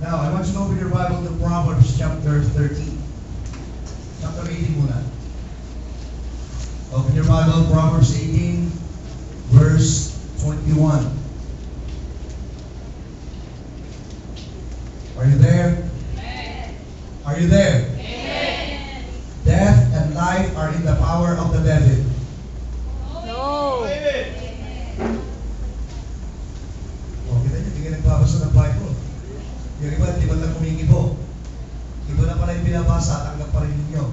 Now, I want you to open your Bible to Proverbs chapter 13. Chapter 18 muna. Open your Bible, Proverbs 18, verse 21. Are you there? Amen. Are you there? Amen. Death and life are in the power of the devil. No. O, kita niyo, hindi ka nagbabasa ng Bible. Yung iba, di ba lang kumikibo? Iba na pala yung binabasa, tanggap pa rin ninyo.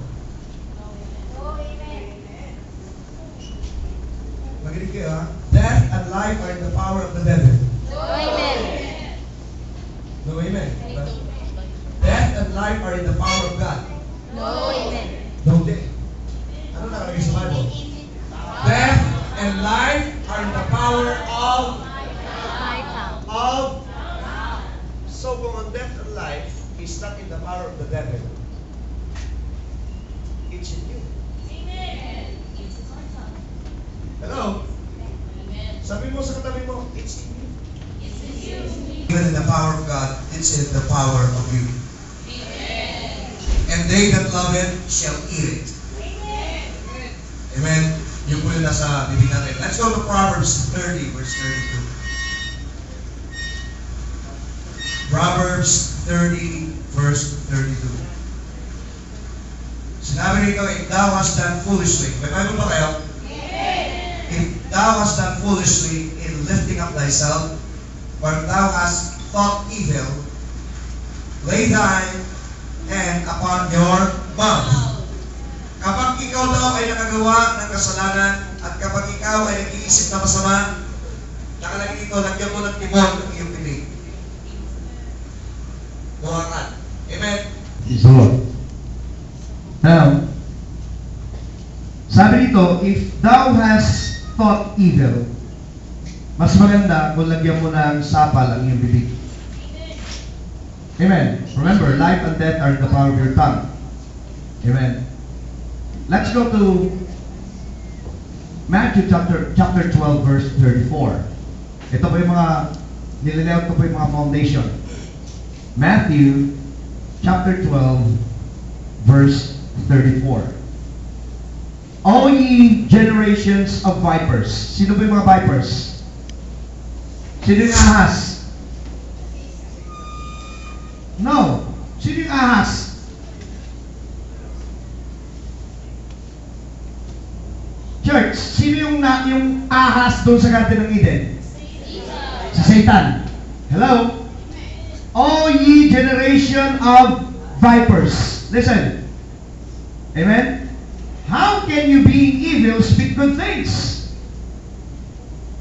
Makinig kayo, ha? Death and life are in the power of the devil. Amen. No, amen. Death and life are in the power of God. No, amen. Don't they? Ano nakalagay sa Bible? Death and life are in the power of. So kung ang death and life is not in the power of the devil, it's in you. Hello? Sabi mo sa katabi mo, it's in you. Even in the power of God, it's in the power of you. And they that love it shall eat it. Amen. Yung po yung nasa bibig natin. Let's go to Proverbs 30, verse 32. Proverbs 30, verse 32. Sinabi rito, if thou hast done foolishly, may Bible pa kayo? If thou hast done foolishly in lifting up thyself, or if thou hast thought evil, lay thine hand upon your mouth. Kapag ikaw daw ay nakagawa ng kasalanan, at kapag ikaw ay nag-iisip na masama, nakalagay dito, lagyan mo ng timon ng iyong pinig. Buhakan. Amen? So, now, sabi dito, if thou hast thought evil, mas maganda kung lagyan mo ng sapal ang iyong bibig. Amen. Remember, life and death are in the power of your tongue. Amen. Let's go to Matthew chapter 12, verse 34. Ito po yung mga, nililayout ko po yung mga foundation. Matthew chapter 12, verse 34. O ye generations of vipers. Sino ba yung mga vipers? Sino yung ahas? No. Sino yung ahas? Church, sino yung ahas doon sa Garden ng Eden? Si Satan. Hello? O ye generation of vipers. Listen. Amen? How can you being evil speak good things?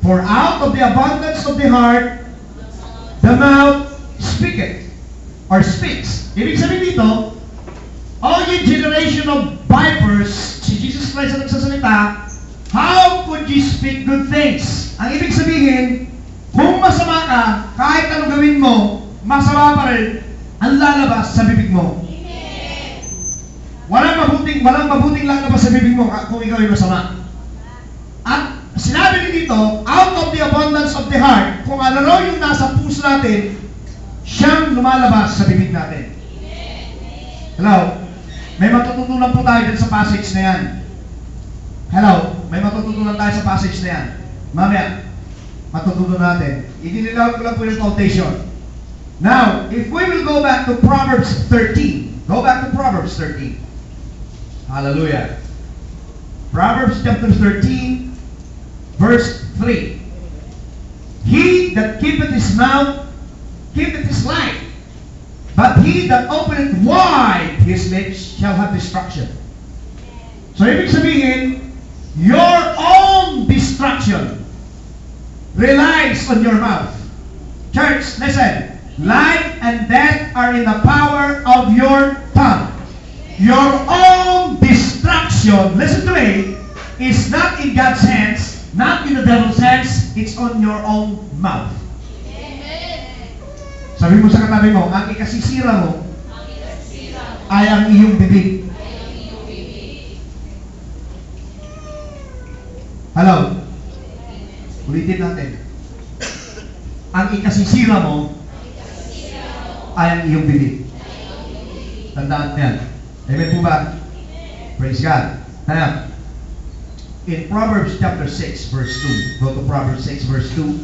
For out of the abundance of the heart, the mouth speaketh. Or speaks. Ibig sabihin dito, O ye generation of vipers, si Jesus Christ ang nagsasalita, how could you speak good things? Ang ibig sabihin, kung masama ka, kahit anong gawin mo, masama pa rin ang lalabas sa bibig mo. Walang mabuting lalabas sa bibig mo kung ikaw ay masama. At sinabi din dito, out of the abundance of the heart, kung ano raw yung nasa puso natin, siyang lumalabas sa bibig natin. Hello? May matututunan po tayo din sa passage na yan. Hello? May matututunan tayo sa passage na yan. Mamaya, matututunan natin. Idinilaw ko lang po yung foundation. Now, if we will go back to Proverbs 13. Go back to Proverbs 13. Hallelujah. Proverbs chapter 13, verse 3. He that keepeth his mouth, keepeth his life. But he that openeth wide his lips shall have destruction. So, ibig sabihin, your own destruction relies on your mouth. Church, listen. Life and death are in the power of your tongue. Your own destruction, listen to me, is not in God's hands, not in the devil's hands, it's on your own mouth. Sabi mo sa katabi mo, ang ikasisira mo ay ang iyong bibig. Hello? Ulitin natin. Ang ikasisira mo ay ang iyong bibig. Tandaan niyan. Amen po ba? Praise God. Now, in Proverbs chapter 6, verse 2, go to Proverbs 6, verse 2.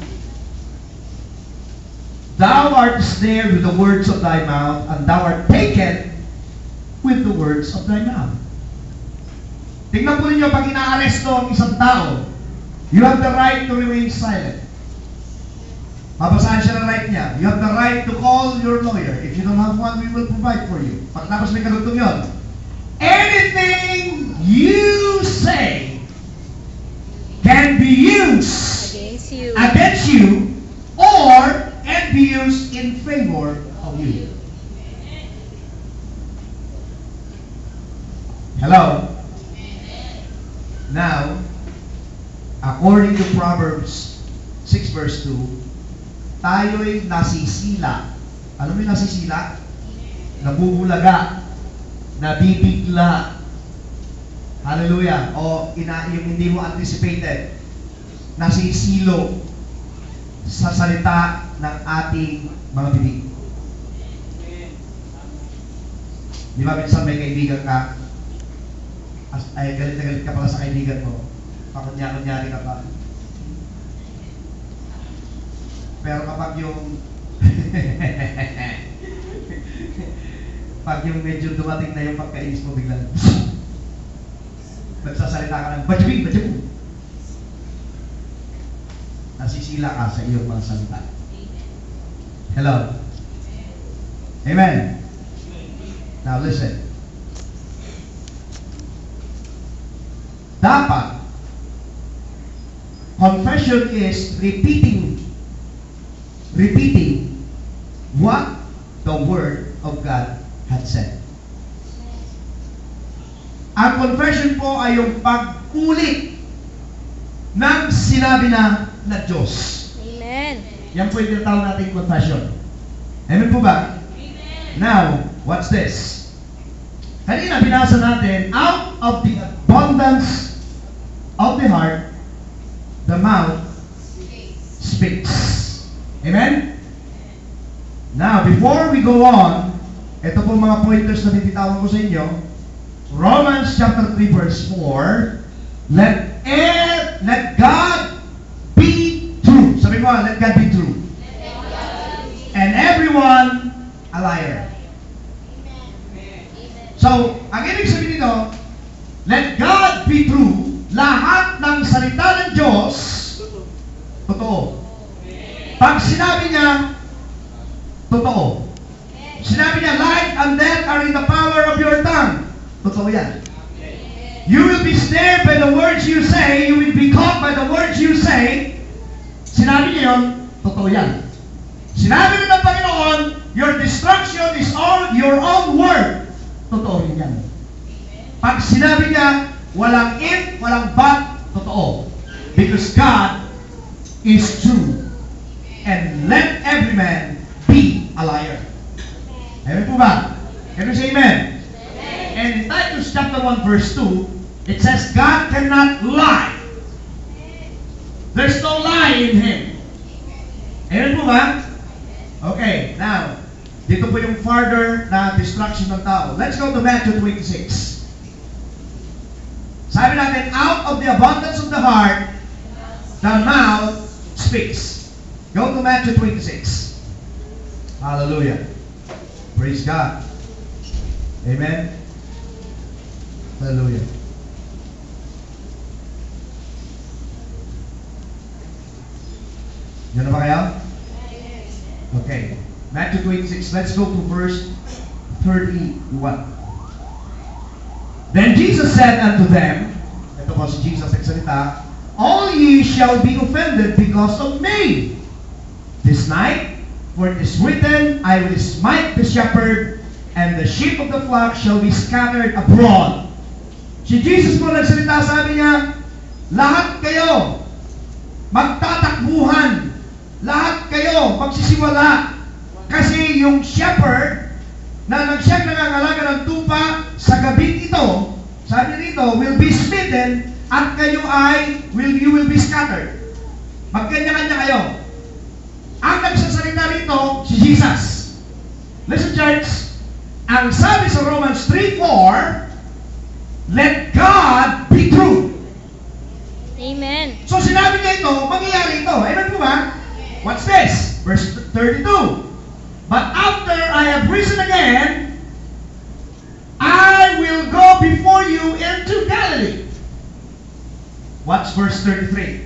Thou art snared with the words of thy mouth, and thou art taken with the words of thy mouth. Tingnan po ninyo, pag ina-aresto ang isang tao, you have the right to remain silent. Mabasahan siya ng right niya. You have the right to call your lawyer. If you don't have one, we will provide for you. Pagkatapos may karugtong yun. Anything you say can be used Against you. or and be used in favor of you. Hello? Now, according to Proverbs 6 verse 2, tayo'y nasisila. Ano may nasisila? Nabubulaga. Nabibigla. Hallelujah. O yung hindi mo anticipated. Nasisilo sa salita ng ating mga bibig. Di ba minsan may kaibigan ka, ay galit na galit ka pala sa kaibigan mo, pakunya-kunyari ka pa. Pero kapag yung pag yung medyo dumating na yung pagkainis mo, bigla nagsasalita ka ng bajabing, bajabing. Nasisila ka sa iyong mga salita. Hello? Amen? Now listen. Dapat, confession is repeating what the Word of God had said. Ang confession po ay yung pag-ulit ng sinabi na Diyos. Amen. Yan po yung tinatawag natin confession. Amen po ba? Amen. Now, what's this? Kanina binasa natin, out of the abundance of the heart, the mouth speaks. Amen? Now, before we go on, ito po mga pointers na bititawan ko sa inyo. Romans chapter 3 verse 4, let God be true. Sabi mo, let God be true. And everyone a liar. So, ang ibig sabihin nito, let God be true. Lahat ng salita ng Diyos, totoo. Pag sinabi niya, totoo. Sinabi niya, life and death are in the power of your tongue. Totoo yan. You will be snared by the words you say. You will be caught by the words you say. Sinabi niya yun, totoo yan. Sinabi rin ng Panginoon, your destruction is all your own word. Totoo rin yan. Pag sinabi niya, walang if, walang but, totoo. Because God is true. And let every man be a liar. Amen po ba? Can you say amen? And in Titus chapter 1 verse 2, it says, God cannot lie. There's no lie in Him. Amen po ba? Okay, now, dito po yung further na destruction ng tao. Let's go to Matthew 26. Sabi natin, out of the abundance of the heart, the mouth speaks. Go to Matthew 26. Hallelujah. Praise God. Amen. Hallelujah. Yan na ba kayo? Okay. Matthew 26. Let's go to verse 31. Then Jesus said unto them, ito po si Jesus nagsalita, all ye shall be offended because of me. This night, for it is written, I will smite the shepherd, and the sheep of the flock shall be scattered abroad. Si Jesus po nagsalita, sabi niya, lahat kayo magtatakbuhan, lahat kayo magsisiwala, kasi yung shepherd na siyang nangangalaga ng tupa sa gabing ito, sabi nito, will be smitten, at kayo ay you will be scattered. Magkanya-kanya kayo. Ang nagsasalita rito, si Jesus. Listen, church. Ang sabi sa Romans 3:4, let God be true. Amen. So sinabi niya ito, mangyayari ito. Amen po ba? What's this? Verse 32. But after I have risen again, I will go before you into Galilee. What's verse 33?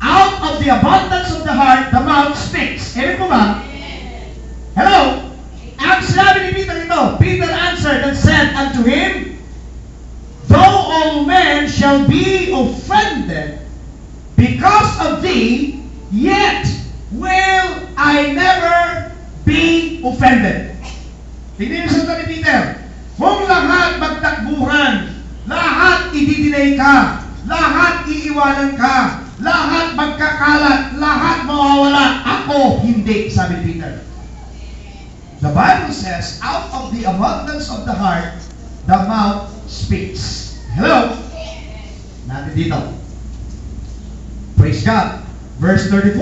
Out of the abundance of the heart, the mouth speaks. Amen po ba? Hello? Ang sinabi ni Peter ito, Peter answered and said unto him, though all men shall be offended because of thee, yet will I never be offended. Tingnan niyo sa ni Peter, kung lahat magtakbuhan, lahat ididinay ka, lahat iiwanan ka, lahat magkakalat, lahat mawawala, ako hindi, sabi ni Peter. The Bible says, out of the abundance of the heart, the mouth speaks. Hello? Natin dito. Praise God. Verse 34.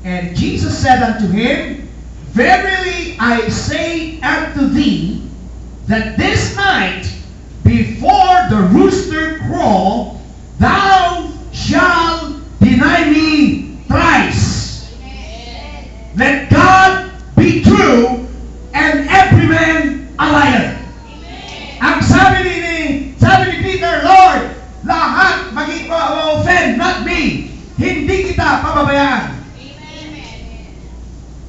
And Jesus said unto him, verily I say unto thee, that this night, before the rooster crow, thou shalt deny me thrice. Let God be true, and every man a liar. Ang sabi ni Peter, Lord, lahat mag-offend, not me. Hindi kita pababayaan.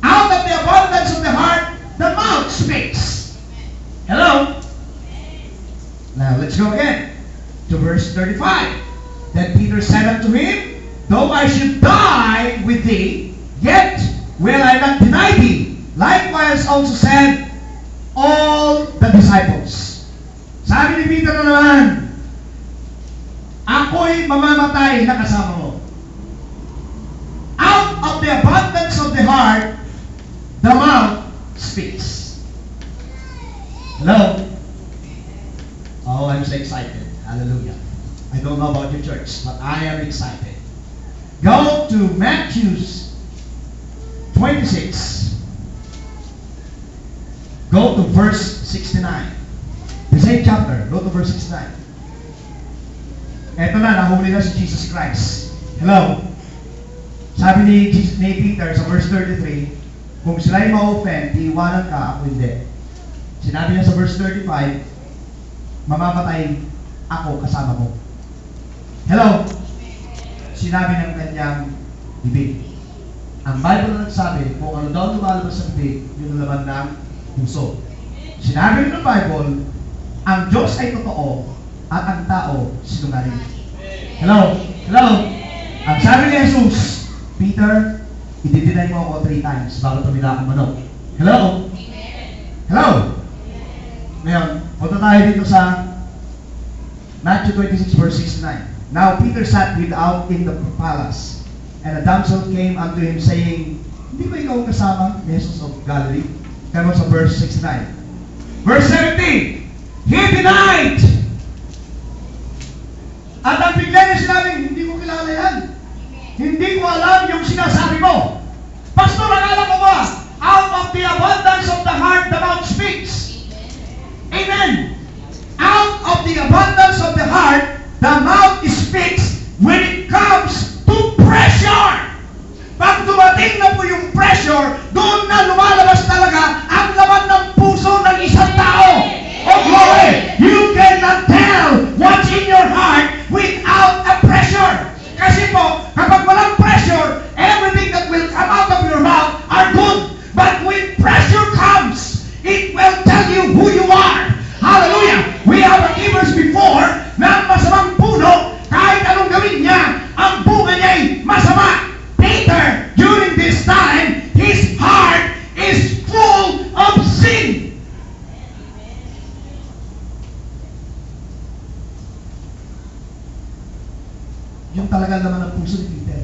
Out of the abundance of the heart, the mouth speaks. Hello? Now, let's go again to verse 35. Then Peter said unto him, though I should die with thee, yet will I not deny thee. Likewise also said all the disciples. Sabi ni Peter na naman, ako'y mamamatay na kasama mo. Out of the abundance of the heart, the mouth speaks. Hello? Oh, I'm so excited. Hallelujah. I don't know about your church, but I am excited. Go to Matthew 26. Go to verse 69. The same chapter. Go to verse 69. Eto na, nahuli na si Jesus Christ. Hello? Sabi ni Peter sa verse 33, kung sila'y ma-offend, iiwanan ka, ako hindi. Sinabi niya sa verse 35, mamamatay ako kasama mo. Hello? Sinabi ng kanyang bibig. Ang Bible na nagsabi, kung ano daw lumalabas sa bibig, yung laman ng puso. Sinabi ng Bible, ang Diyos ay totoo at ang tao sinungaling. Hello? Hello? Ang sabi ni Jesus, Peter, i-deny mo ako 3 times bago tumila akong manok. Hello? Hello? Ngayon, punta tayo dito sa Matthew 26 verse 69. Now Peter sat without in the palace, and a damsel came unto him saying, hindi ba ikaw kasama ni Jesus of Galilee? Kaya sa verse 69. Verse 17, he denied. At ang bigla niya sinabi, hindi ko kilala yan. Hindi ko alam yung sinasabi mo. Pastor, akala ko ba? Out of the abundance of the heart, the mouth speaks. Amen. Out of the abundance of the heart, the mouth speaks when it comes to pressure. Pag dumating na po yung pressure, doon na lumalabas talaga ang laman ng puso ng isang tao. Oh glory! You cannot tell what's in your heart without a pressure. Kasi po, kapag walang pressure, everything that will come out of your mouth are good. But when pressure comes, it will tell you who you are. Hallelujah! We have a givers before na ang masamang puno, kahit anong gawin niya, ang bunga niya ay masama. Peter, during this time, his heart is full of sin. Yung talaga naman ang puso ni Peter.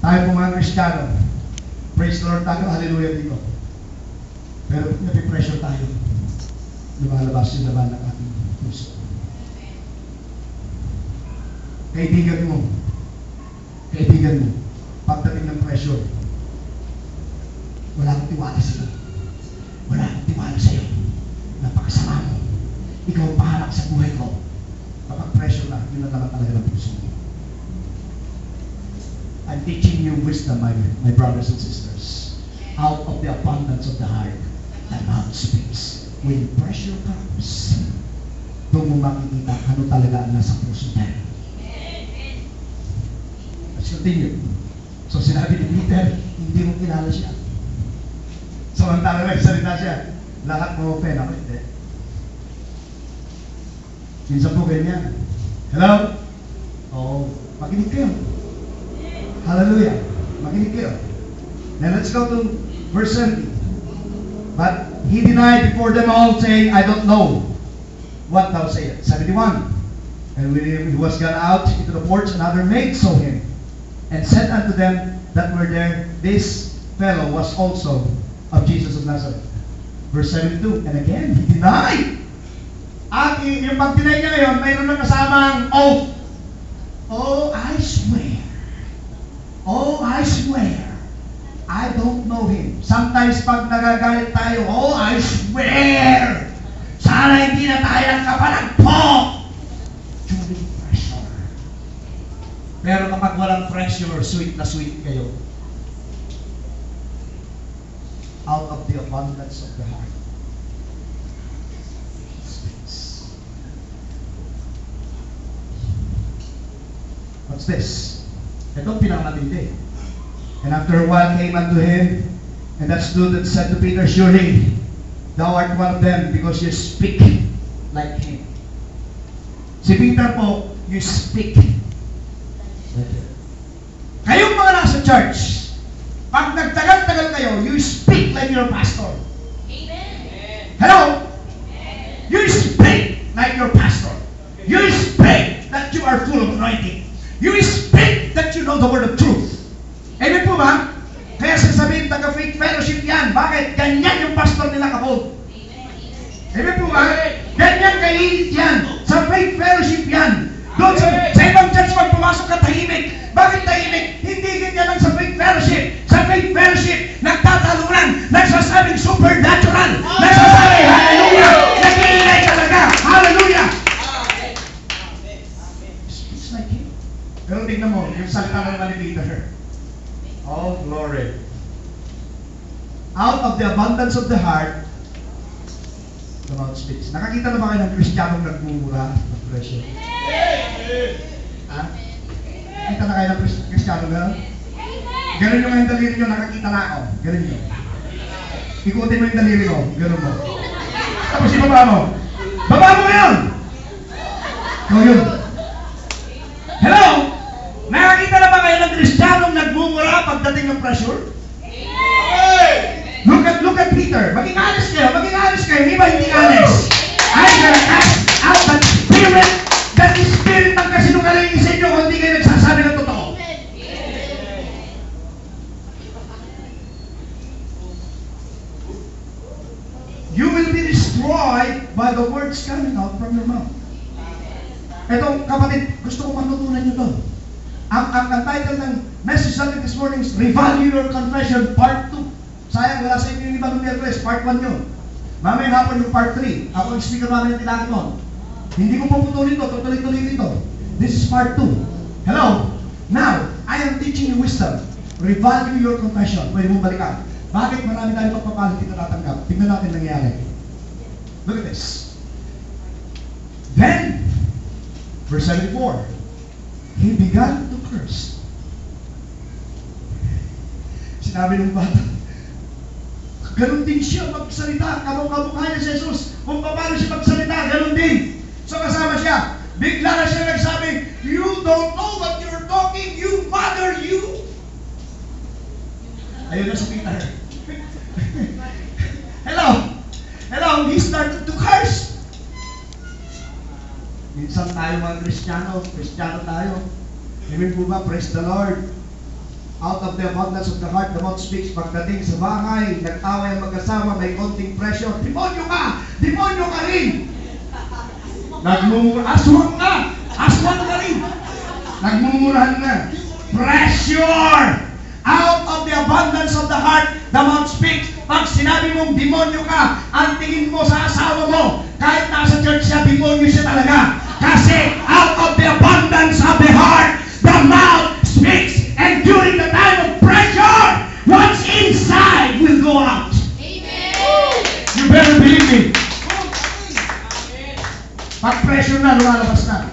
Tayo po mga Kristiyano, praise the Lord tayo, hallelujah dito. Pero napipressure tayo, lumalabas yung laman ng ating puso. kaibigan mo, pagdating ng pressure, wala akong tiwala sa'yo. Wala akong tiwala sa'yo. Napakasama mo. Ikaw ang paharap sa buhay ko. Kapag pressure na, yun ang naman talaga ng puso mo. I'm teaching you wisdom, my brothers and sisters. Out of the abundance of the heart, the mouth speaks. When pressure comes, doon mo makikita ano talaga ang nasa puso tayo. Let's continue. So sinabi ni Peter, hindi mo kilala siya. Samantala nagsalita siya, lahat mo open, ako hindi. Minsan po ganyan. Hello? Oo, makinig kayo. Hallelujah. Makinig kayo. Now let's go to verse 70. But he denied before them all, saying, I don't know what thou sayest. 71. And when he was gone out into the porch, another maid saw him, and said unto them that were there, This fellow was also of Jesus of Nazareth. Verse 72. And again, he denied. At yung pag-deny niya ngayon, mayroon na kasamang oath. Oh, I swear. Oh, I swear. I don't know him. Sometimes pag nagagalit tayo, oh, I swear. Sana hindi na tayo nagkapanagpo. During pressure. Pero kapag walang pressure, sweet na sweet kayo. Out of the abundance of the heart. What's this? Ito pinakamatindi. And after a while came unto him, and that stood and said to Peter, Surely thou art one of them, because you speak like him. Si Peter po, you speak. Kayong mga nasa church, pag nagtagal-tagal kayo, you speak like your pastor. Amen. Hello? You speak like your pastor. You speak that you are full of anointing. You speak that you know the word of truth. Amen po ba? Kaya sasabihin, taga-faith fellowship yan. Bakit? Ganyan yung pastor nila kabold. Amen po ba? Ganyan kainit yan. Sa faith fellowship yan. Doon sa ibang church, pag pumasok ka tahimik. Bakit tahimik? Hindi ganyan lang sa faith fellowship. Sa faith fellowship, nagtatalunan, nagsasabing supernatural, nagsasabing hallelujah, nag-iingay talaga, hallelujah. Speaks like him. Pero tingnan mo, yung salita naman ni Peter. Oh, glory. Out of the abundance of the heart, the mouth speaks. Nakakita na ba kayo ng Kristiyanong nagmumura ng presyo? Ha? Nakita na kayo ng Kristiyanong gano'n? Gano'n yung mga daliri nyo, nakakita na ako. Gano'n nyo. Ikutin mo yung daliri mo. Gano'n mo. Tapos ibaba mo. Baba mo ngayon! Ikaw yun. Hello? Nakakita na ba kayo ng Kristiyanong nagmumura pagdating ng pressure? Look at Peter. Maging honest kayo. Hindi ba hindi honest? I'm gonna cast out that spirit ng kasinungaling sa inyo kung hindi kayo nagsasabi ng totoo. You will be destroyed by the words coming out from your mouth. Ito, kapatid, gusto ko matutunan nyo to. Ang title ng message natin this morning is Revalue Your Confession Part 2. Sayang, wala sa inyo yung iba ng Miyerkules, Part 1 yun. Mamaya hapon yung Part 3. Ako ang speaker mamaya ng tilakit nun. Hindi ko puputulin to, tutuloy-tuloy dito. This is Part 2. Hello? Now, I am teaching you wisdom. Revalue your confession. Pwede mong balikan. Bakit marami tayo pagpapalit dito natanggap? Tingnan natin nangyari. Look at this. Then, verse 74, he began to curse. Sinabi ng bata, ganun din siya magsalita, kamukha niya si Jesus. Kung paano siya magsalita, ganun din. So kasama siya, bigla na siya nagsabi, you don't know what you're talking, you mother, you. Ayun na si Peter. Hello, he started to curse. Minsan tayo mga Kristiyano tayo. Amen po ba? Praise the Lord. Out of the abundance of the heart, the mouth speaks. Pagdating sa bahay, nagtaway ang magkasama, may konting pressure. Demonyo ka! Demonyo ka rin! Nagmumura, aswang ka! Aswang ka rin! Nagmumurahan na. Pressure! Out of the abundance of the heart, the mouth speaks. Pag sinabi mong demonyo ka, ang tingin mo sa asawa mo, kahit nasa church siya, demonyo siya talaga. Kasi out of the abundance of the heart, the mouth speaks. And during the time of pressure, what's inside will go out. Amen. You better believe me. Pag pressure na, lumalabas na.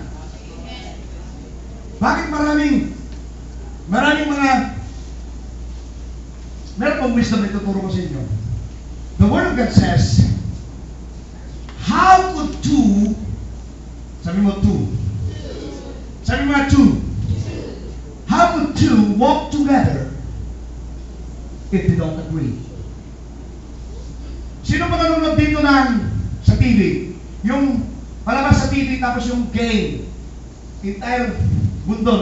Bakit maraming mga meron pong wisdom na ituturo ko sa inyo. The Word of God says, how could two, sabi mo two, sabi mo two, how could two walk together if they don't agree? Sino pa nanonood dito sa TV? Yung palabas sa TV tapos yung game, entire mundo,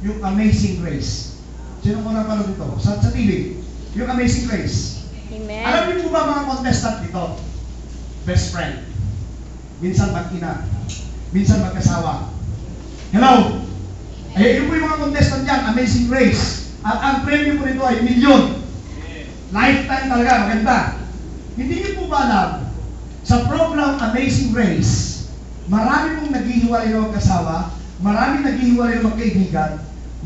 yung Amazing Grace. Sino ko napanood dito? Sa TV. Yung Amazing Grace. Amen. Alam niyo po ba mga contestant dito? Best friend. Minsan mag-ina. Minsan mag-asawa. Hello? Yun po yung mga contestant dyan. Amazing Grace. At ang premium po nito ay milyon. Lifetime talaga. Maganda. Hindi niyo po ba alam, sa program Amazing Grace, marami pong naghihiwalay ng mag-asawa, maraming naghihiwalay ng magkaibigan,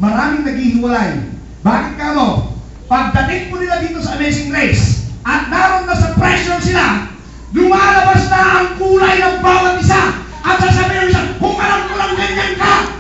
maraming naghihiwalay. Bakit ka mo? Pagdating po nila dito sa Amazing Grace at naroon na sa pressure sila, lumalabas na ang kulay ng bawat isa at sasabihin siya, kung alam ko lang ganyan ka,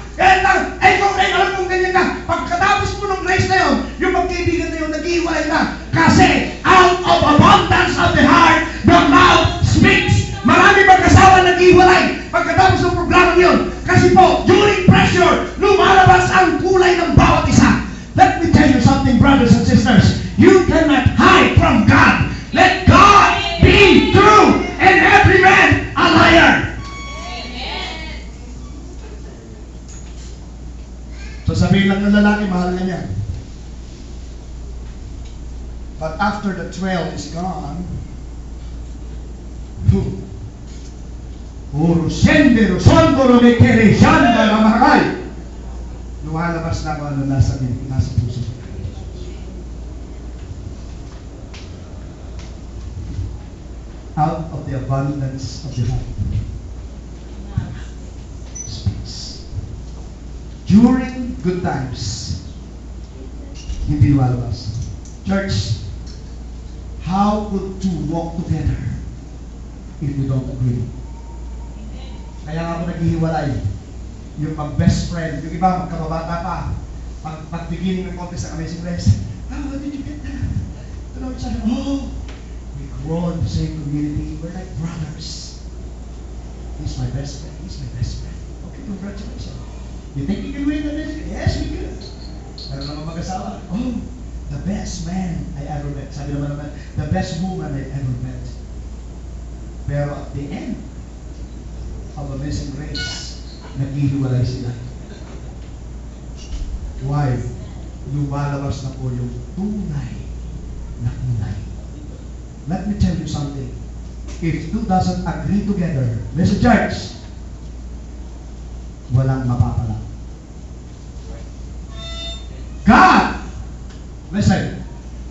ikaw rin alam kong ganyan ka. Pagkatapos po ng grace na yun, yung magkaibigan na yun, naghihiwalay na. Kasi out of abundance of the heart, the mouth speaks. Marami mag-asawa naghihiwalay pagkatapos ng programa yun. Kasi po, during pressure, lumalabas ang kulay ng bawat isa. Let me tell you something, brothers and sisters. You cannot hide from God. Let God be true and every man a liar. Amen. So sabihin lang ng lalaki, mahal na niya. But after the 12 is gone, Urusende, Rosondoro, Mekere, Shanda, Ramahay. Lumalabas na kung ano nasa puso. Out of the abundance of the heart speaks. During good times, hindi lumalabas. Church, how could two walk together if we don't agree? Kaya nga ako naghihiwalay. Yung mag-best friend, yung iba magkababata pa. Pag beginning ng contest ng Amazing Grace, how did you get that? You know, it's like, oh, we grow in the same community. We're like brothers. He's my best friend. He's my best friend. Okay, congratulations. You think you can win the Amazing Grace? Yes, we can. Pero naman mag-asawa, oh, the best man I ever met. Sabi naman, the best woman I ever met. Pero at the end of Amazing Grace, naghihiwalay sila. Why? Lumalabas na po yung tunay na kulay. Let me tell you something. If two doesn't agree together, listen church, walang mapapala. God, listen,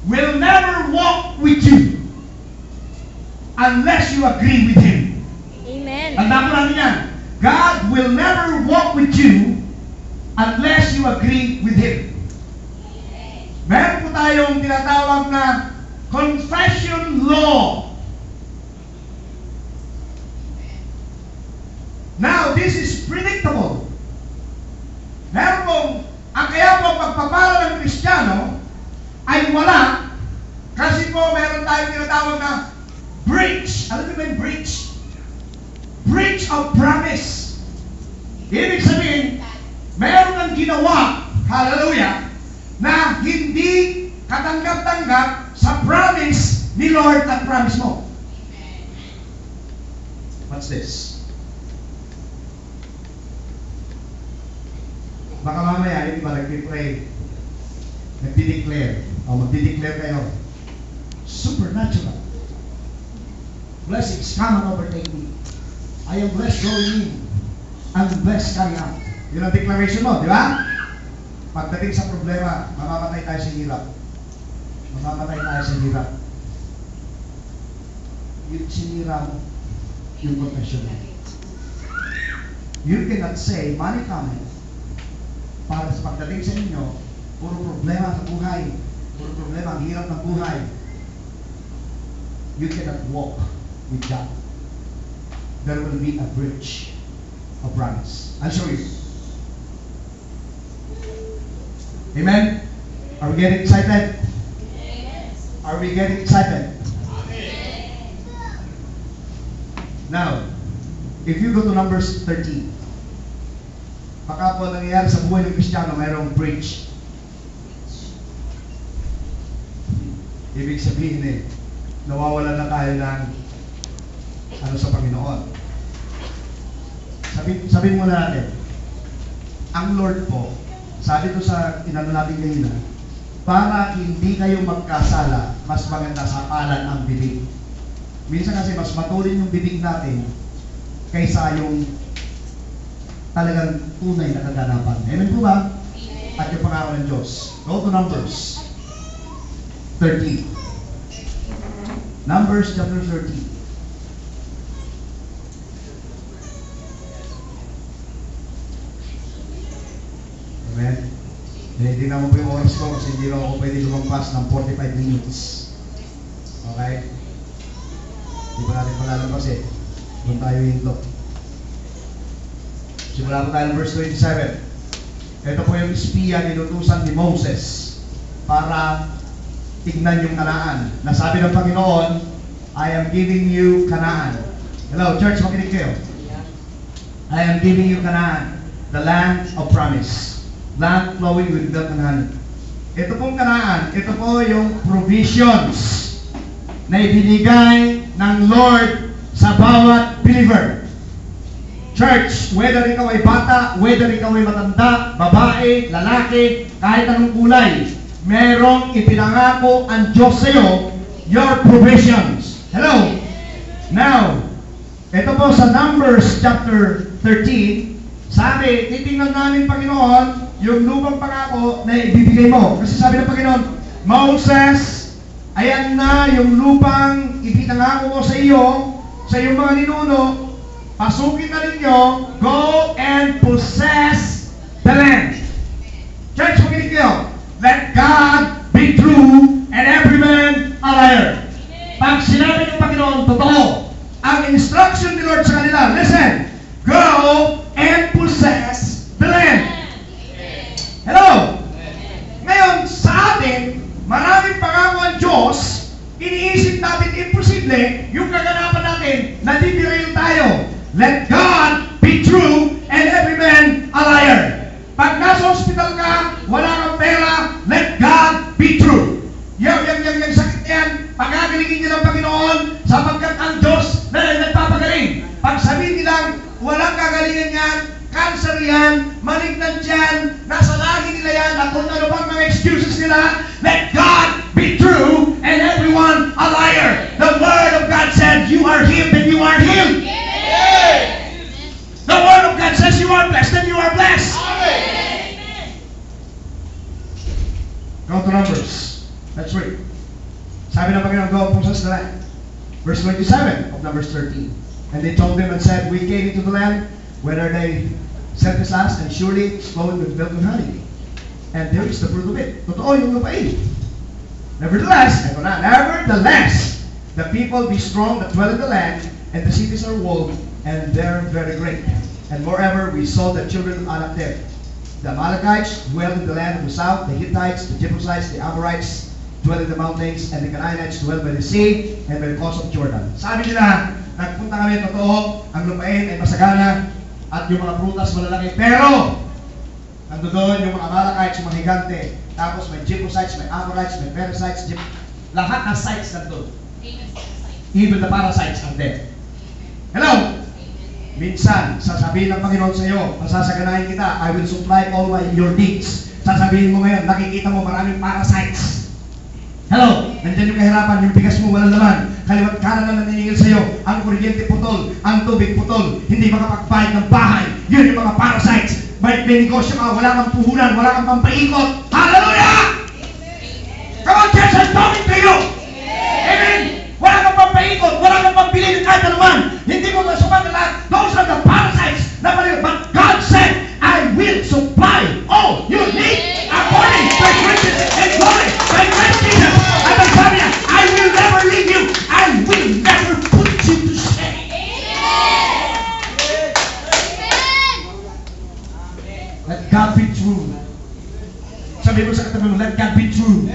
will never walk with you unless you agree with Him. Amen. Tandaan mo natin yan. God will never walk with you unless you agree with Him. Meron po tayong tinatawag na confession law. Now, this is predictable. Meron pong, ang kaya po pagpapala ng Kristiyano ay wala kasi po meron tayong tinatawag na breach. Alam niyo ba yung breach? Breach of promise. Ibig sabihin, meron kang ginawa, hallelujah, na hindi katanggap-tanggap sa promise ni Lord at promise mo. What's this? Baka mamaya, yung iba nagpipray, nagdi-declare, o magdi-declare kayo, supernatural. Blessings come and overtake me. I am blessed going in. I'm blessed coming out. Yun ang declaration mo, di ba? Pagdating sa problema, mamamatay tayo sa hirap. Mamamatay tayo sa hirap. Yung sinira mo, yung confession mo. You cannot say, money coming, para sa pagdating sa inyo, puro problema sa buhay, puro problema, ang hirap ng buhay. You cannot walk with God. There will be a bridge of promise. I'll show you. Amen? Are we getting excited? Are we getting excited? Now, if you go to Numbers 13, baka po nangyayari sa buhay ng Kristiyano, mayroong bridge. Ibig sabihin nawawalan na tayo ng sa Panginoon. Sabihin muna natin, ang Lord po, sabi ko sa inano natin kanina, para hindi kayo magkasala, mas maganda sapalan ang bibig. Minsan kasi mas matuloy yung bibig natin kaysa yung talagang tunay na kaganapan. Amen po ba? At yung pangako ng Diyos. Go to Numbers 13. Numbers chapter 13. Amen? Hindi na mo po yung oras ko kasi hindi lang ako pwede lumampas ng 45 minutes. Okay? Hindi pa natin palalabas eh. Doon tayo hinto. Simula po tayo ng verse 27. Ito po yung espiya nilutusan ni Moses para tignan yung Kanaan. Nasabi ng Panginoon, I am giving you Kanaan. Hello, church, makinig kayo. I am giving you Kanaan, the land of promise, land flowing with milk and honey. Ito pong Kanaan, ito po yung provisions na ibinigay ng Lord sa bawat believer. Church, whether ikaw ay bata, whether ikaw ay matanda, babae, lalaki, kahit anong kulay, merong ipinangako ang Diyos sa iyo, your provisions. Hello? Now, ito po sa Numbers chapter 13, sabi, titingnan namin Panginoon, yung lupang pangako na ibibigay mo. Kasi sabi ng Panginoon, Moses, ayan na yung lupang ipinangako ko sa iyo, sa iyong mga ninuno, pasukin na ninyo, go and possess the land. Church, makinig kayo. Let God be true and every man a liar. Pag sinabi ng Panginoon, totoo. Ang instruction ni Lord sa kanila, listen, go and possess the land. Hello? Ngayon, sa atin, maraming pangako ang Diyos, iniisip natin imposible, yung kaganapan natin, nadidirail tayo. Let God be true and every man a liar. Pag nasa hospital ka, wala kang pera, let God be true. Yung sakit yan, pagagalingin niyo ng Panginoon sapagkat ang Diyos na nagpapagaling. Pag sabihin nilang walang kagalingan yan, cancer yan, malignant yan, nasa lahi nila yan, at kung ano bang mga excuses nila, let God be true and everyone a liar. The Word of God said, you are healed and you are healed. The Word of God says you are blessed and you are blessed. Go to Numbers. Let's read. Sabi ng Panginoon, go and possess the land. Verse 27 of Numbers 13. And they told him and said, we came into the land, whether they set this last, and surely it's flowing with milk and honey. And there is the fruit of it. Totoo yung lupain. Nevertheless, the people be strong that dwell in the land, and the cities are walled, and they're very great. And moreover, we saw the children of Anak there. The Amalekites dwell in the land of the south, the Hittites, the Jebusites, the Amorites dwell in the mountains, and the Canaanites dwell by the sea and by the coast of Jordan. Sabi nila, nagpunta kami, totoo, ang lupain ay masagana at yung mga prutas malalaki. Pero, nandoon yung mga Amalekites, yung mga higante, tapos may Jebusites, may Amorites, may Perizzites, lahat ng sites nandoon. Even the parasites are there. Hello? Minsan, sasabihin ng Panginoon sa iyo, pasasaganahin kita, I will supply all your needs. Sasabihin mo ngayon, nakikita mo maraming parasites. Hello? Nandiyan yung kahirapan, yung bigas mo walang laman, kaliwat kanan na naniningil sa iyo, ang kuryente putol, ang tubig putol, hindi makapagbayad ng bahay, yun yung mga parasites. may negosyo ka, wala kang puhunan, wala kang pampaikot. Hallelujah! Come on, church, I'm talking to you. Amen. Wala kang pampaikot, wala kang pambili ng kahit anuman. Hindi mo masama na lahat. Those are the parasites na mali. But God said, I will supply all you need according to my riches and glory by Christ Jesus. At ang sabi niya, I will never leave you. I will never put you to shame. Let God be true. Sabi mo sa katabi mo, let God be true.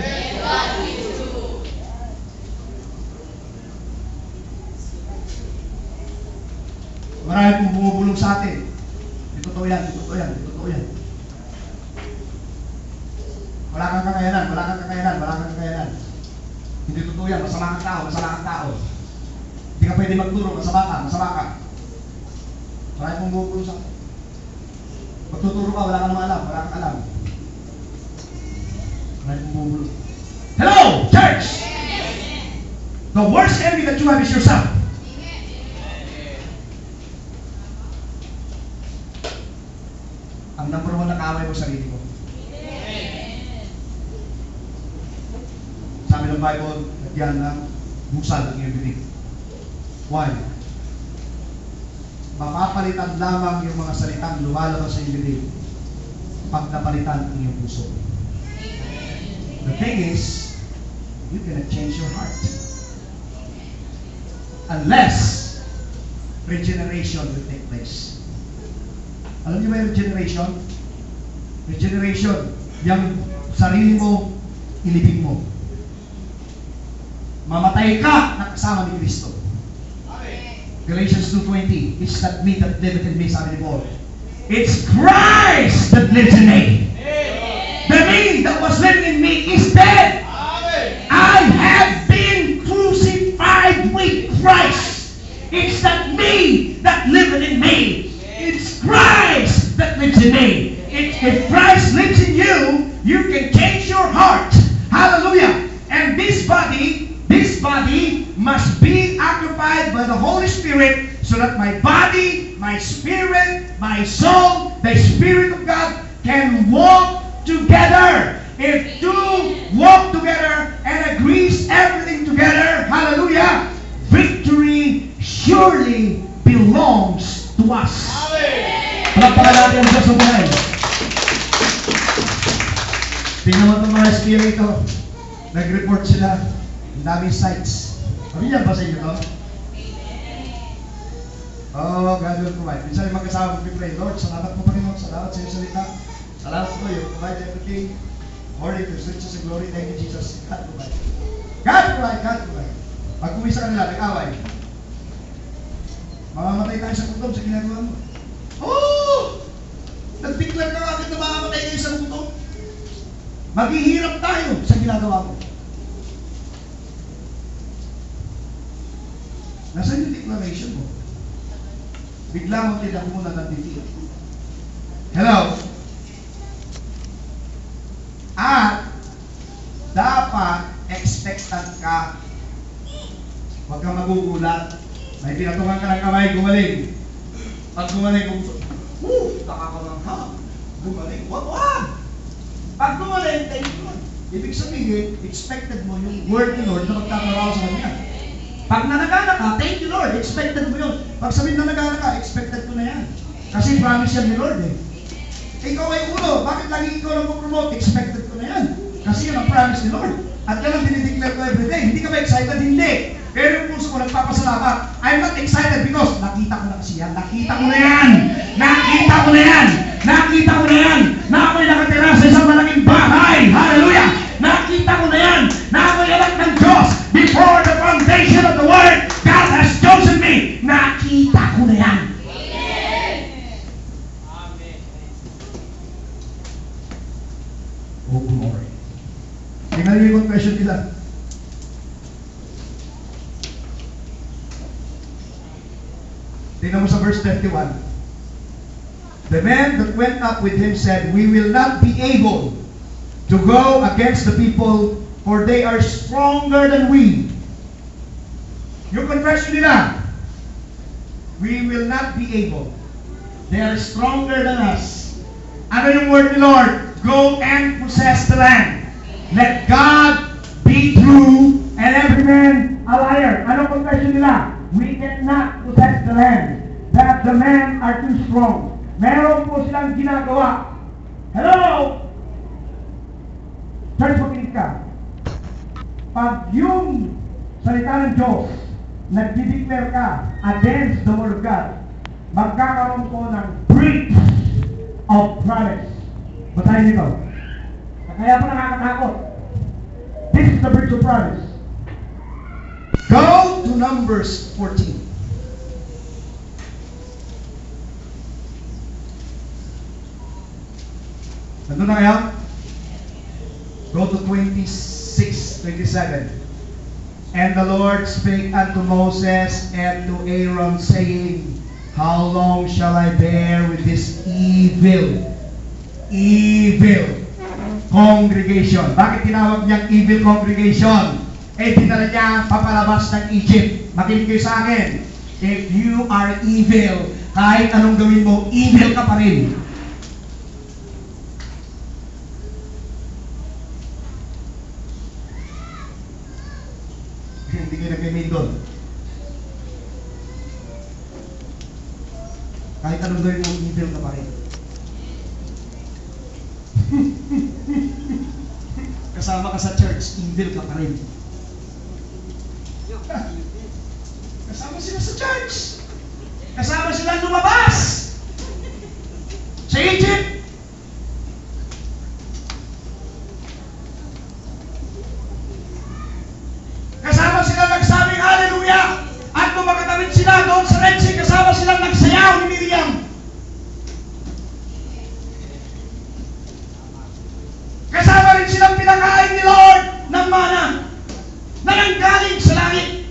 Marami pong bumubulong sa atin. Ito totoo yan, ito totoo yan, ito totoo yan. Wala kang kakayanan, wala kang kakayanan, wala kang kakayanan. Hindi totoo yan, masama kang tao, masama kang tao. Hindi ka pwede magturo, masama ka, masama ka. Marami pong bumubulong sa atin. Pagtuturo ka, wala ka naman alam, wala kang alam. Marami pong bumubulong. Hello, church! The worst enemy that you have is yourself. Ang number one na kaaway mo sarili mo. Sabi ng Bible, nagyan ng busal ang iyong bibig. Why? Mapapalitan lamang yung mga salitang lumalabas sa iyong bibig pag napalitan ang iyong puso. The thing is, you cannot change your heart unless regeneration will take place. Alam niyo ba yung regeneration? Regeneration, yung sarili mo, ilibing mo. Mamatay ka na kasama ni Kristo. Galatians 2:20, it's not me that liveth in me, sabi ni Paul. It's Christ that lives in me. The me that was living in me is dead. I have been crucified with Christ. It's not me that liveth in me. It's Christ that lives in me. If Christ lives in you, you can change your heart. Hallelujah. And this body must be occupied by the Holy Spirit so that my body, my spirit, my soul, the Spirit of God can walk together. If two walk together and agrees everything together, hallelujah, victory surely belongs to us. Palakpakan natin ang Diyos ng buhay. Tingnan mo itong mga SPA ito. Nag-report sila. Ang daming sites. Pamilya ba sa inyo ito? Oh, God will provide. Minsan yung magkasama mag-pray, Lord, salamat po pa rin mo. Salamat sa iyong salita. Salamat po, you provide everything. Lord, if there's riches and glory, thank you, Jesus. God provide. God provide, God provide. Pag uwi sa kanila, nag-away. Mamamatay tayo sa gutom sa ginagawa mo. Oh! Nag-declare ka agad na mamamatay kayo sa gutom. Maghihirap tayo sa ginagawa mo. Nasaan yung declaration mo? Bigla mo tindak muna ng titi. Hello? At dapat expectant ka. Huwag kang magugulat. May pinatungan ka ng kamay, gumaling. Pag gumaling, nakakamangha. Gumaling, wag! Pag gumaling, thank you. Ibig sabihin, expected mo yung word ni Lord na magkakaraw sa kanya. Pag nanagana ka, thank you Lord, expected mo yun. Pag sabihin nanagana ka, expected ko na yan. Kasi promise yan ni Lord eh. Ikaw ay ulo, bakit lagi ikaw lang promote? Expected ko na yan. Kasi yan ang promise ni Lord. At yan ang dinideclare ko everyday. Hindi ka ba excited? Hindi. Pero yung puso ko nagpapasalamat. I'm not excited because nakita ko na kasi yan. Nakita ko na yan. Nakita ko na yan. Nakita ko na yan. Na ako'y nakatira sa isang malaking bahay. Hallelujah. Nakita ko na yan. Na ako'y anak ng Diyos. Before the foundation of the world, God has chosen me. Nakita ko na yan. Oh, glory. Tingnan niyo yung confession nila. Tingnan mo sa verse 31. The man that went up with him said, we will not be able to go against the people, for they are stronger than we. Yung confession nila, we will not be able. They are stronger than us. Ano yung word ni Lord? Go and possess the land. Let God be true and every man a liar. Ano confession nila? We cannot possess the land. That the men are too strong. Meron po silang ginagawa. Hello? Church, makinig ka. Pag yung salita ng Diyos, nag-declare ka against the word of God, magkakaroon po ng breach of promise. Basahin nito. Kaya po nakakatakot. This is the breach of promise. Go to Numbers 14. Nandun na kayo? Go to 26, 27. And the Lord spake unto Moses and to Aaron, saying, How long shall I bear with this evil congregation? Bakit tinawag niyang evil congregation? Dinala niya papalabas ng Egypt. Makinig kayo sa akin. If you are evil, kahit anong gawin mo, evil ka pa rin. Hindi kayo nag-email doon. Kahit anong gawin mo, evil ka pa rin. Kasama ka sa church, evil ka pa rin. Kasama sila sa church. Kasama sila lumabas sa Egypt. Kasama sila nagsabing hallelujah. At nung magkatawid sila doon sa Red Sea, kasama silang nagsayaw ni Miriam. Kasama rin silang pinakain ni Lord ng mana na nanggaling sa langit.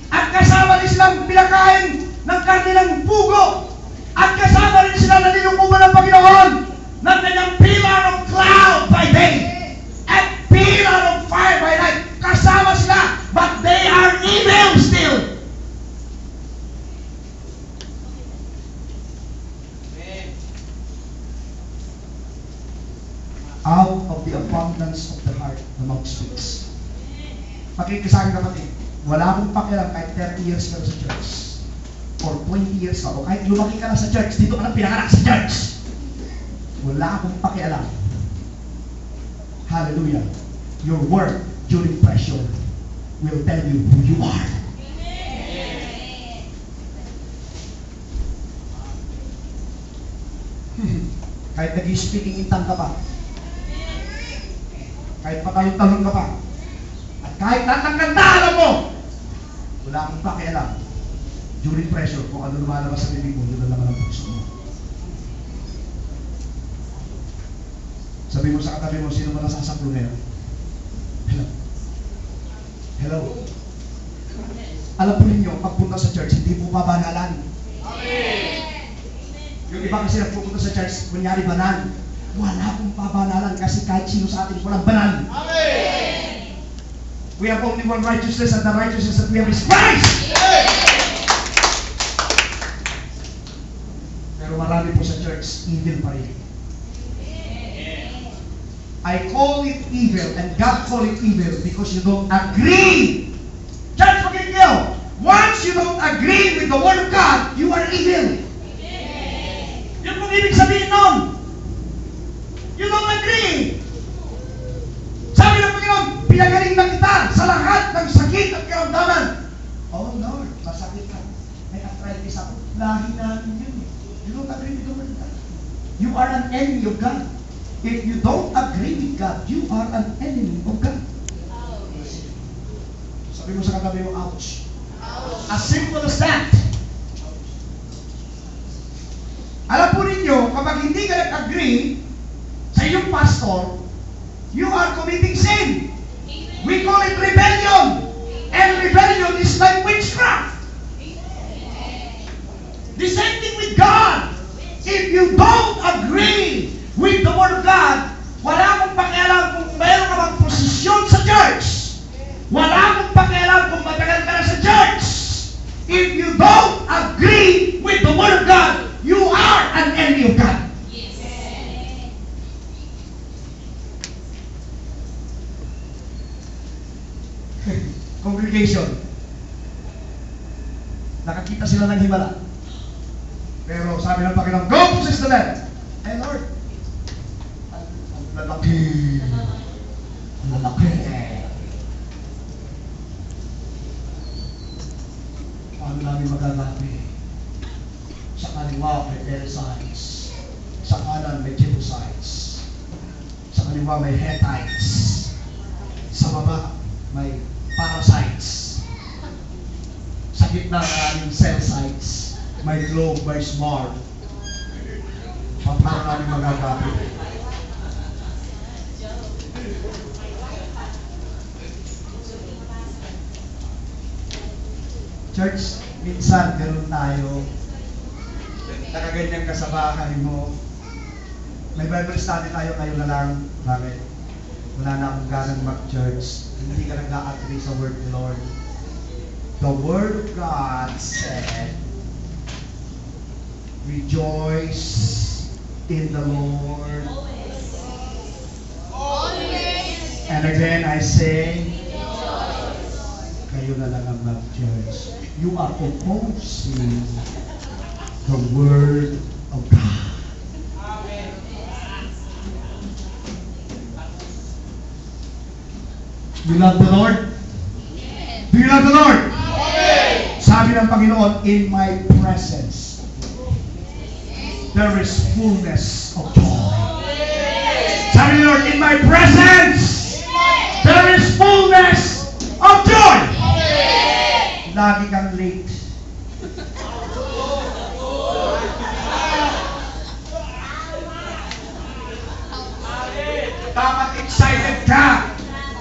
At kasama rin silang pinakain ng kanilang pugo. At kasama rin sila na nilukuban ng Panginoon ng kanyang pillar of cloud by day and pillar of fire by night. Kasama sila, but they are evil still. Out of the abundance of the heart, the mouth speaks. Pakinig ka sa akin, kapatid. Wala akong pakialam kahit 30 years ka na sa church. Or 20 years ka. O kahit lumaki ka na sa church, dito ka na pinanganak sa church. Wala akong pakialam. Hallelujah. Your word during pressure will tell you who you are. Kahit nag-speaking in tongue ka pa. Kahit patalon-talon ka pa. At kahit natangkanda, alam mo, wala akong pakialam. During pressure, kung ano lumalabas sa bibig mo, yun ang laman ng puso mo. Sabi mo sa katabi mo, sino ba nasasaklo ngayon? Hello? Hello? Alam po ninyo, pagpunta sa church, hindi po babanalan. Yung iba kasi nagpupunta sa church, kunyari banal. Wala pong babanalan kasi kahit sino sa atin walang banal. We have only one righteousness, and the righteousness that we have is Christ! Pero marami po sa church, evil pa rin. I call it evil, and God call it evil because you don't agree. Church, makinig kayo. Once you don't agree with the Word of God, you are evil. Yun pong ibig sabihin nun. You don't agree. Sabi ng Panginoon, pinagaling na kita sa lahat ng sakit at karamdaman. Oh Lord, masakit ka. May arthritis ako. Lahi namin yun. You don't agree with the Word of God. You are an enemy of God. If you don't agree with God, you are an enemy of God. Sabi mo sa katabi mo, ouch. As simple as that. Alam po ninyo, kapag hindi ka nag-agree sa iyong pastor, you are committing sin. We call it rebellion. And rebellion is like witchcraft. Dissenting with God. If you don't agree with the Word of God, wala akong pakialam kung mayroon ka bang posisyon sa church. Wala akong pakialam kung matagal ka na sa church. If you don't agree with the Word of God, you are an enemy of God. congregation. Nakakita sila ng himala. Pero sabi ng Panginoon, go possess the land. Eh Lord, ang lalaki. Ang lalaki. Paano namin magagabi? Sa kaliwa may Perizzites. Sa kanan may Jebusites. Sa kaliwa may Hittites. Sa baba may parasites. Sa gitna maraming cell sites. May globe, may smart. Paano namin magagabi? Church, minsan ganun tayo. Nakaganyan ka sa bahay mo. May Bible study tayo kayo na lang. Bakit? Wala na akong ganang mag-church. Hindi ka nag-a-agree sa word ni Lord. The word of God said, rejoice in the Lord. And again I say, kayo na lang ang mag-church. You are opposing the word of God. You love the Lord? Do you love the Lord? Sabi ng Panginoon, in my presence, there is fullness of joy. Sabi ng Lord, in my presence, there is fullness of joy. Lagi kang late. Dapat excited ka.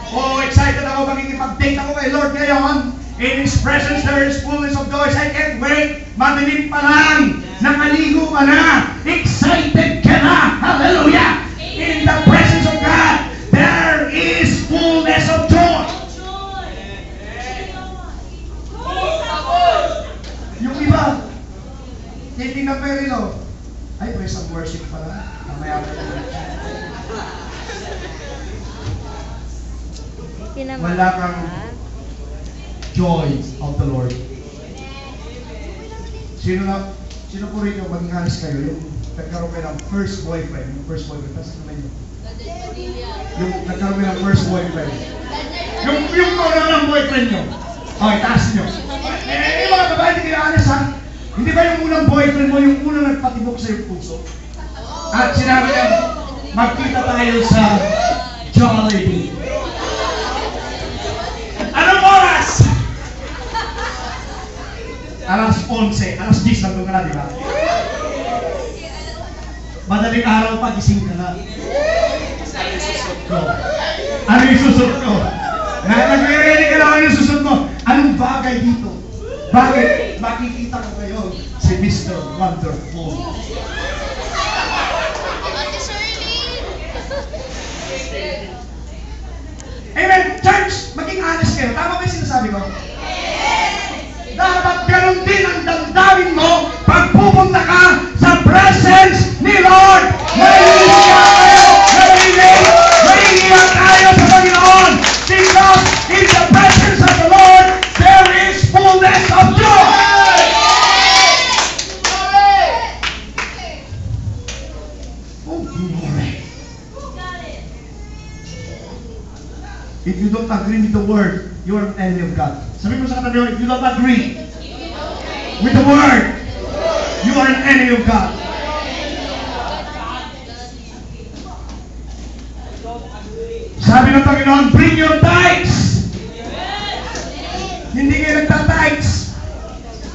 Oh, excited ako, magkikipag-date ako kay Lord ngayon. In His presence there is fullness of joy. I can't wait. Madilim pa lang. Nakaligo ka na. Excited ka na. Hallelujah. In the presence of God, there is fullness of joy. Yung iba, hindi na perilo. Ay, praise and worship pala. Mamaya pa lang. Wala kang joy of the Lord. Sino po rin yung maging halis kayo, yung nagkaroon kayo ng first boyfriend, tapos naman yun. Yung nagkaroon kayo ng first boyfriend. Yung ng boyfriend nyo. Okay, taas nyo. Mga babae, hindi kayo halis ha. Hindi ba yung unang boyfriend mo, yung unang nagpatibok sa iyong puso? At sinabi niya, magkita tayo sa Jollibee. Anong oras? Alas 11, alas 10 lang doon ka na, di ba? Madaling araw pa, gising ka na. Ano yung susot ko? Nag-ready ka na ano yung susot mo. Anong bagay dito? Bakit? Makikita ko kayo si Mr. Wonderful. Amen. Church, maging honest kayo. Tama ba yung sinasabi ko? Dapat ganun din ang damdamin mo pag pupunta ka sa presence ni Lord. Mahihiya kayo, mahihiya tayo sa Panginoon. Because in the presence of the Lord, there is fullness of joy. Oh, glory. If you don't agree with the word, you are an enemy of God. Sabi mo sa katabi mo, if you don't agree with the word, you are an enemy of God. Sabi ng Panginoon, bring your tithes. Hindi kayo nagtatights.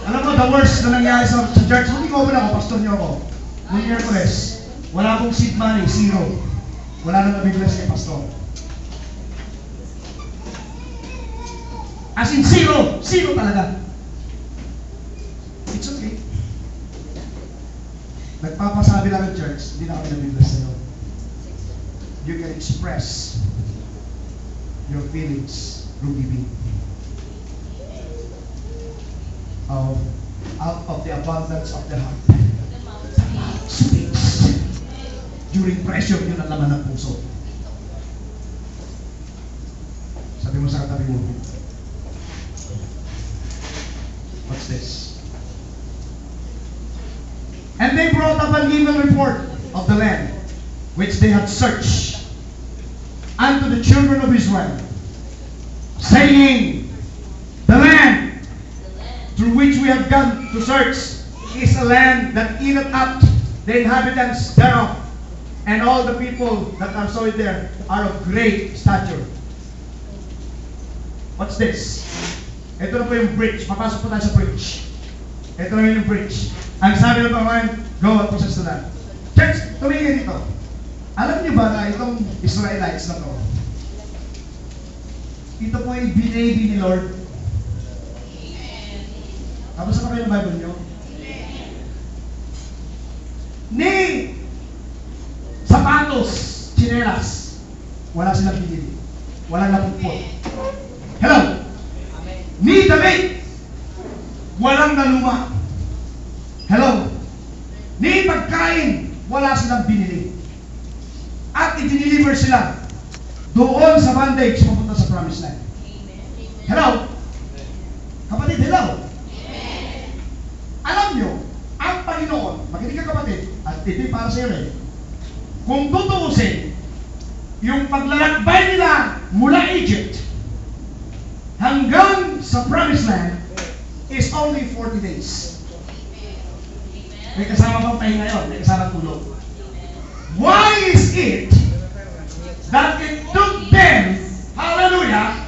Alam mo, the worst na nangyari sa church, hindi ko ako, pastor niyo ako. Noong Miyerkules, wala akong seed money, zero. Wala nang nabibless kay pastor. As in zero. Zero talaga. It's okay. Nagpapasabi lang ng church, hindi na kami nabibless sa'yo. You can express your feelings through giving. Out of the abundance of the heart, the mouth speaks. During pressure, yun ang laman ng puso. Sabi mo sa katabi mo, report of the land which they had searched unto the children of Israel, saying, the land through which we have gone to search is a land that eateth up the inhabitants thereof, and all the people that are so there are of great stature. What's this? Ito na po yung bridge. Papasok po tayo sa bridge. Ito na yung bridge. Ang sabi ng Panginoon, go and possess the land. Church, tumingin dito. Alam niyo ba na itong Israelites na to, ito po yung binabi ni Lord? Tapos na kayo ng Bible niyo? Ni sapatos, chinelas, wala silang pinili. Walang napupot. Hello? Ni damit, walang naluma. Hello? Ni pagkain, wala silang binili. At i-deliver sila doon sa bondage papunta sa promised land. Hello? Kapatid, hello? Alam nyo, ang Panginoon, makinig ka kapatid, at ito'y para sa iyo rin, kung tutuusin, yung paglalakbay nila mula Egypt hanggang sa promised land is only 40 days. May kasama pang pahinga yun, may kasama tulog. Why is it that it took them, hallelujah,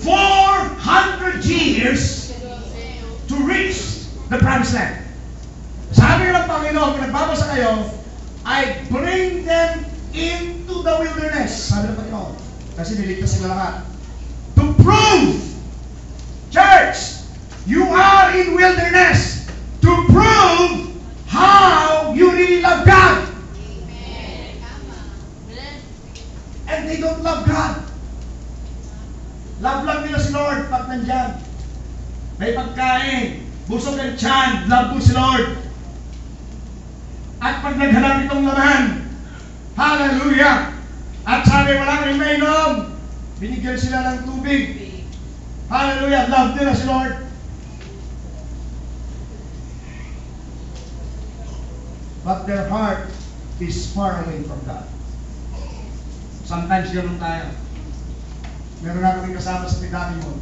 400 years to reach the promised land? Sabi ng Panginoon, kung nagbabasa kayo, I bring them into the wilderness. Sabi ng Panginoon, kasi niligtas sila lahat. To prove, church, you are in wilderness to prove how you really love God. And they don't love God. Love lang nila si Lord pag nandyan. May pagkain, busog ang tiyan, love mo si Lord. At pag naghanap itong laman, hallelujah! At sabi wala kang mainom, binigyan sila ng tubig. Hallelujah! Love nila si Lord. But their heart is far away from God. Sometimes ganoon tayo. Meron na kami kasama sa pidami mo.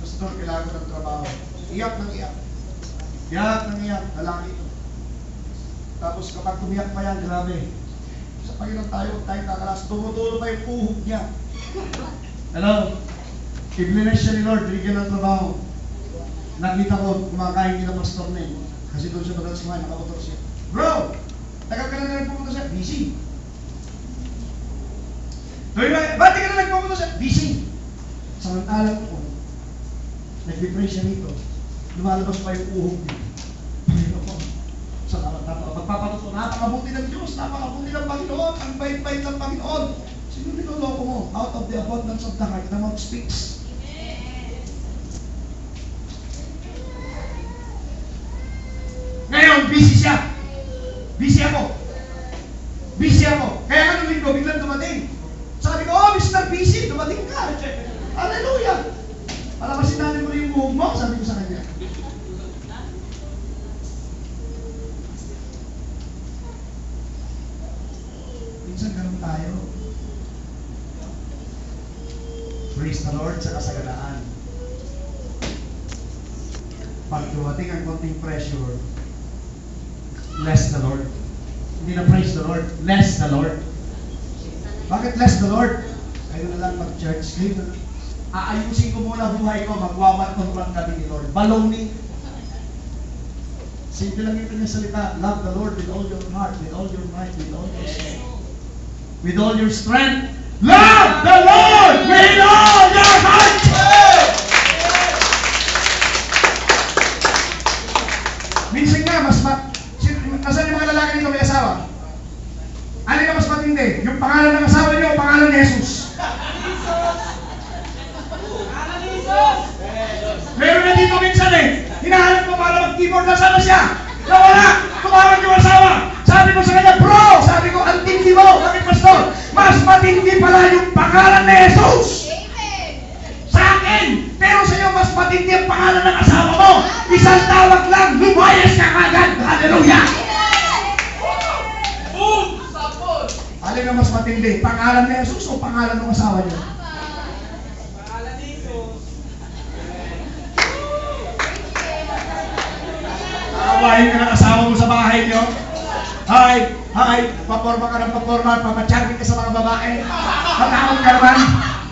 Pastor, kailangan ko ng trabaho. Iyak ng iyak. Iyak ng iyak. Lalaki ito. Tapos kapag tumiyak pa yan, grabe. Sa Panginoon tayo, tayo kakalas. Tumutulo pa yung uhog niya. Hello? I-bless siya ni Lord, bigyan ng trabaho. Nakita ko, kumakain kita Pastor Neng. Kasi doon siya madalas kumain, nakamotor siya. Bro! Tagal ka na pumunta siya. Busy. Ba't ka na nagpupunta siya? Busy. Samantalang ko, nag-pray siya nito. Lumalabas pa yung uhog niya. Panginoon. Napakabuti ng Diyos, napakabuti ng Panginoon, ang bait-bait ng Panginoon. Sino niloloko mo? Out of the abundance of the heart, the mouth speaks. Ngayon, busy siya. Busy ako. Busy ako. Kaya nga nung linggo, biglang dumating. Sabi ko, oh, Mr. Busy, dumating ka. Hallelujah. Palamasin natin mo yung buhog mo, sabi ko sa kanya. Minsan ganun tayo. Praise the Lord sa kasaganaan. Pag dumating ang konting pressure, bless the Lord. Hindi na praise the Lord, bless the Lord. Bakit bless the Lord? Kayo na lang mag-church, kayo na lang. Aayusin ko muna buhay ko, magwamat-tumpang kami ni Lord. Baloney. Simple lang yung kanyang salita. Love the Lord with all your heart, with all your might, with all your soul, with all your strength. Love the Lord with all your heart! Minsan nga, asan yung mga lalaki dito may asawa? Alin na mas matindi? Yung pangalan ng asawa niyo o pangalan ni Jesus? Meron na dito minsan hinahanap ko para mag-keyboard na sana siya. Nawala! Tumawag yung asawa. Sabi ko sa kanya, bro! Sabi ko, ang tindi mo. Bakit, Pastor? Mas matindi pala yung pangalan ni Jesus. Sa akin. Pero sa iyo, mas matindi ang pangalan ng asawa mo. Isang tawag lang, lumayas ka agad. Hallelujah! ang mas matindi? Pangalan ni Jesus o pangalan ng asawa niyo? Awahin ka ng asawa mo sa bahay niyo. Hi, paporma ka ng paporma, papachargin ka sa mga babae. Matakot ka naman.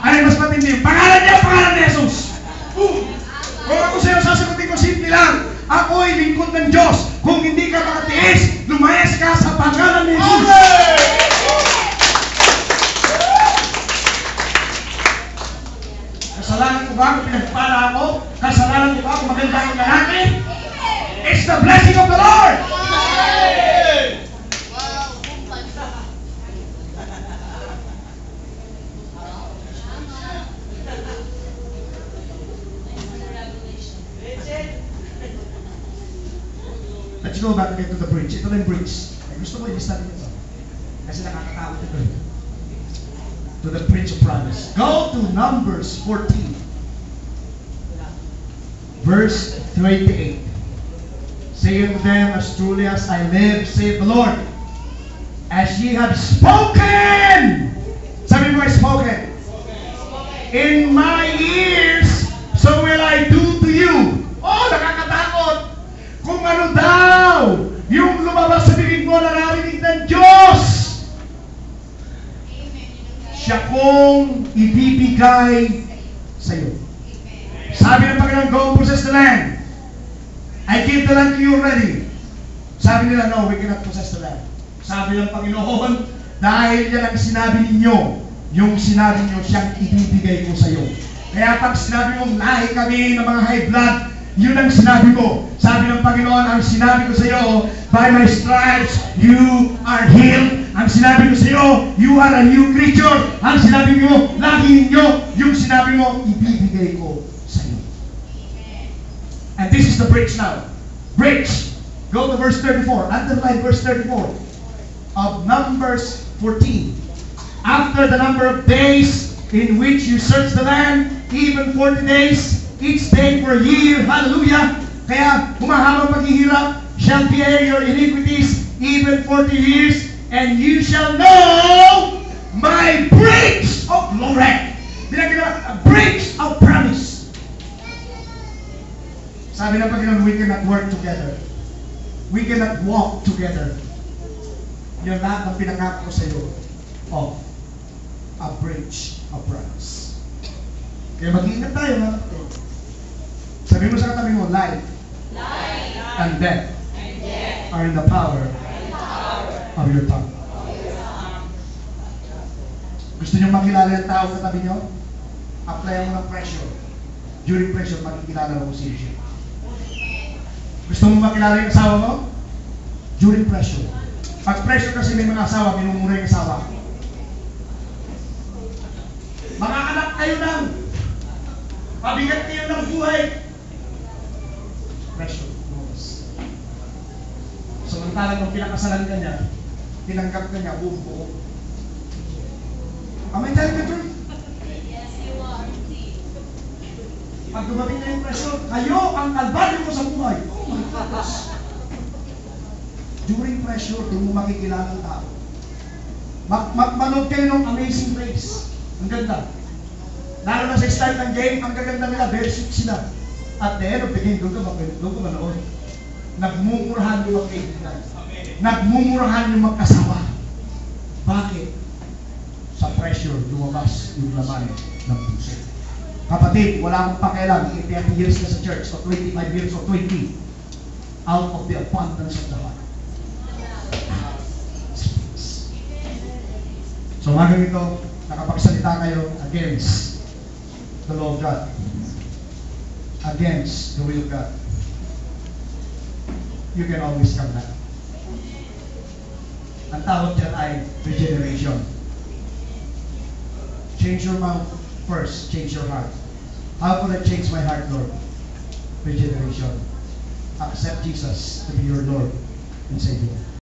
Ano yung mas matindi? Pangalan niya, pangalan ni Jesus. Kung ako sa'yo, sasagutin ko simple lang. Ako'y lingkod ng Diyos. Kung hindi ka makatiis, lumayas ka sa pangalan ni Jesus. Kasalanan ko ba kung pinagpala ako? Kasalanan ko ba kung maganda ang lalaki? It's the blessing of the Lord! Let's go back again to the bridge. Ito na yung bridge. Ay, gusto ko i-study nito. Kasi nakakatakot ito. To the bridge of promise. Go to Numbers 14. Verse 28. Say unto them, as truly as I live, saith the Lord, as ye have spoken. Sabi mo, spoken. In my ears, so will I do to you. Oh, nakakatakot. Kung ano daw yung lumabas sa bibig mo na narinig ng Diyos, siya kong ibibigay sa iyo. Sabi ng Panginoon, go possess the land. I give the land to you already. Sabi nila, no, we cannot possess the land. Sabi ng Panginoon, dahil yan ang sinabi ninyo, yung sinabi nyo, siyang ibibigay ko sa iyo. Kaya pag sinabi mong lahi kami ng mga high blood, yun ang sinabi ko. Sabi ng Panginoon, ang sinabi ko sa iyo, by my stripes, you are healed. Ang sinabi ko sa iyo, you are a new creature. Ang sinabi mo, lagi ninyo, yung sinabi mo, ibibigay ko sa iyo. And this is the bridge now. Bridge. Go to verse 34. Underline verse 34 of Numbers 14. After the number of days in which you search the land, even 40 days, each day for a year. Hallelujah. Kaya humahabang paghihirap, shall bear your iniquities even 40 years, and you shall know my bridge of glory. A bridge of promise. Sabi ng Panginoon, we cannot work together. We cannot walk together. Yan lahat ng pinangako ko sa iyo of a bridge of promise. Kaya mag-iingat tayo, mga kapatid. Sabi mo sa katabi mo, life and death are in the power of your tongue. Gusto niyo makilala yung tao katabi niyo? Apply mo ng pressure. During pressure, makikilala mo kung sino siya. Gusto mo makilala yung asawa mo? During pressure. Pag pressure kasi may mga asawa, minumura yung asawa. Mga anak kayo lang. Pabigat kayo ng buhay. Pressure. Samantalang nung pinakasalan ka niya, tinanggap ka niya, buo. Am I telling the truth? Yes, you are. Pag dumating na yung pressure, kayo ang kalbaryo mo sa buhay. Oh my goodness. During pressure, doon mo makikilala ang tao. Manood kayo ng Amazing Grace. Ang ganda. Lalo na sa start ng game, ang gaganda nila, very sweet sila. At the end of the game, doon ka manood. Nagmumurahan yung magkaibigan. Nagmumurahan yung magkasawa. Bakit? Sa pressure, lumabas yung laman ng puso. Kapatid, wala akong pakialam. 30 years na sa church, o 25 years, o 20. Out of the abundance of the heart. So, mga ganito, nakapagsalita kayo against the law of God. Against the will of God. You can always come back. Ang tawag dyan ay regeneration. Change your mouth first, change your heart. How could I change my heart, Lord? Regeneration. Accept Jesus to be your Lord and Savior.